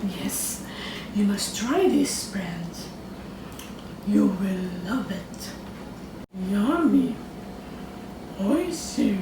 Yes, you must try this, friend. You will love it. Yummy. Oishi.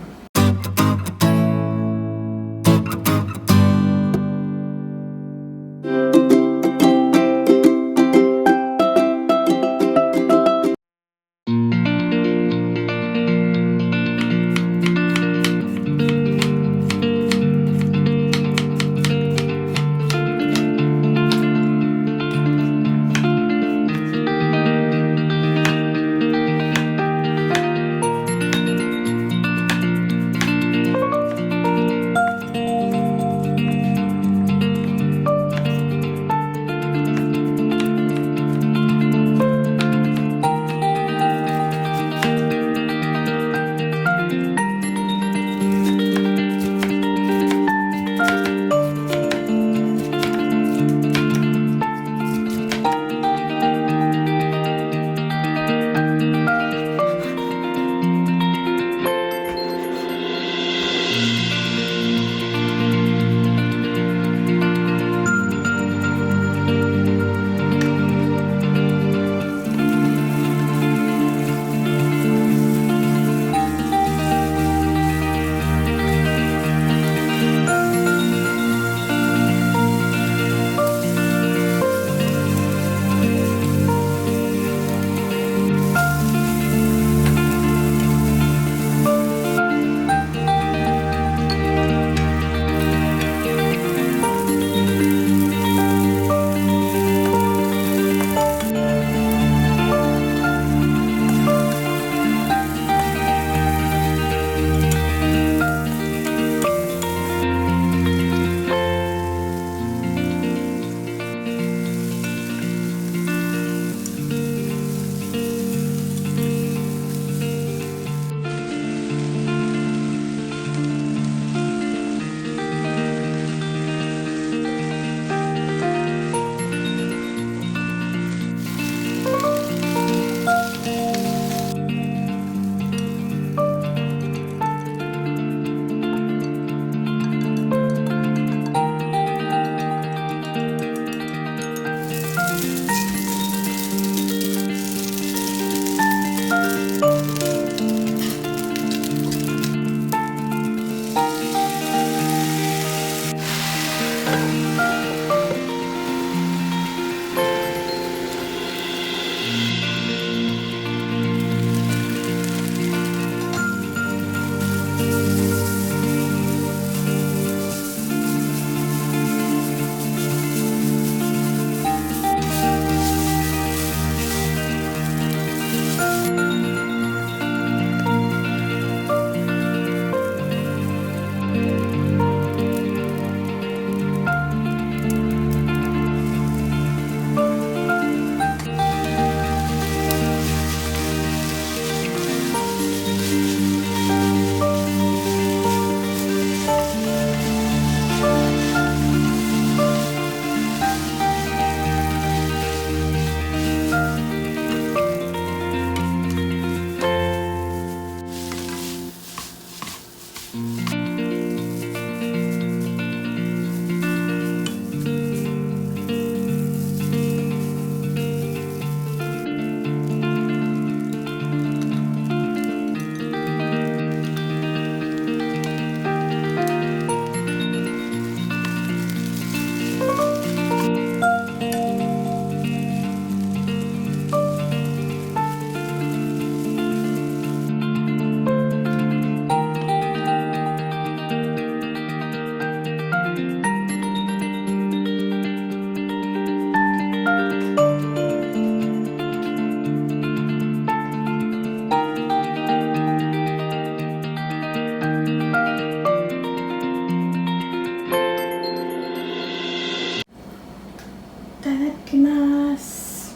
Itadakimasu.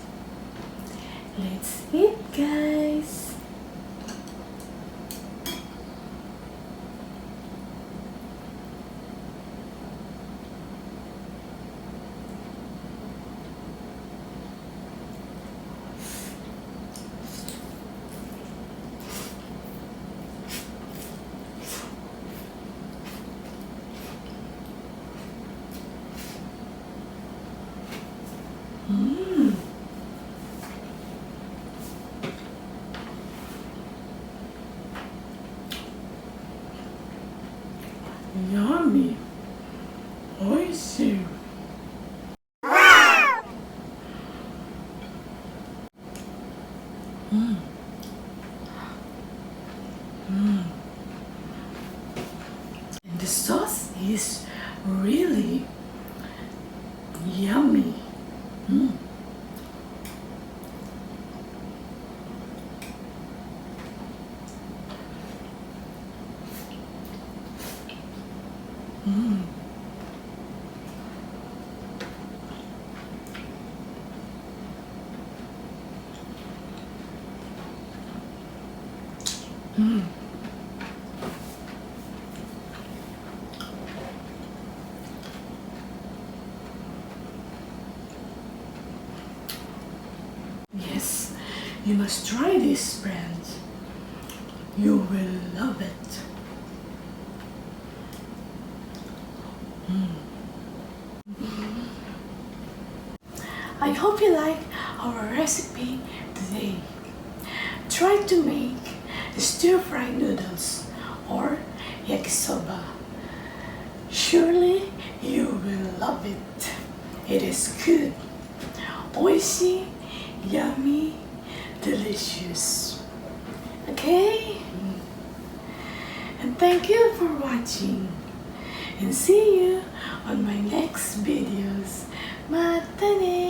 Let's eat, guys. Mmm. Yummy. Oishi. Mm. Mm. And the sauce is really yummy. Mm. Mm. Mm. Yes, you must try this brand. You will love it. I hope you like our recipe today. Try to make stir-fried noodles or yakisoba. Surely you will love it. It is good, oishi, yummy, delicious. Okay? And thank you for watching. And see you on my next videos. Mata ne!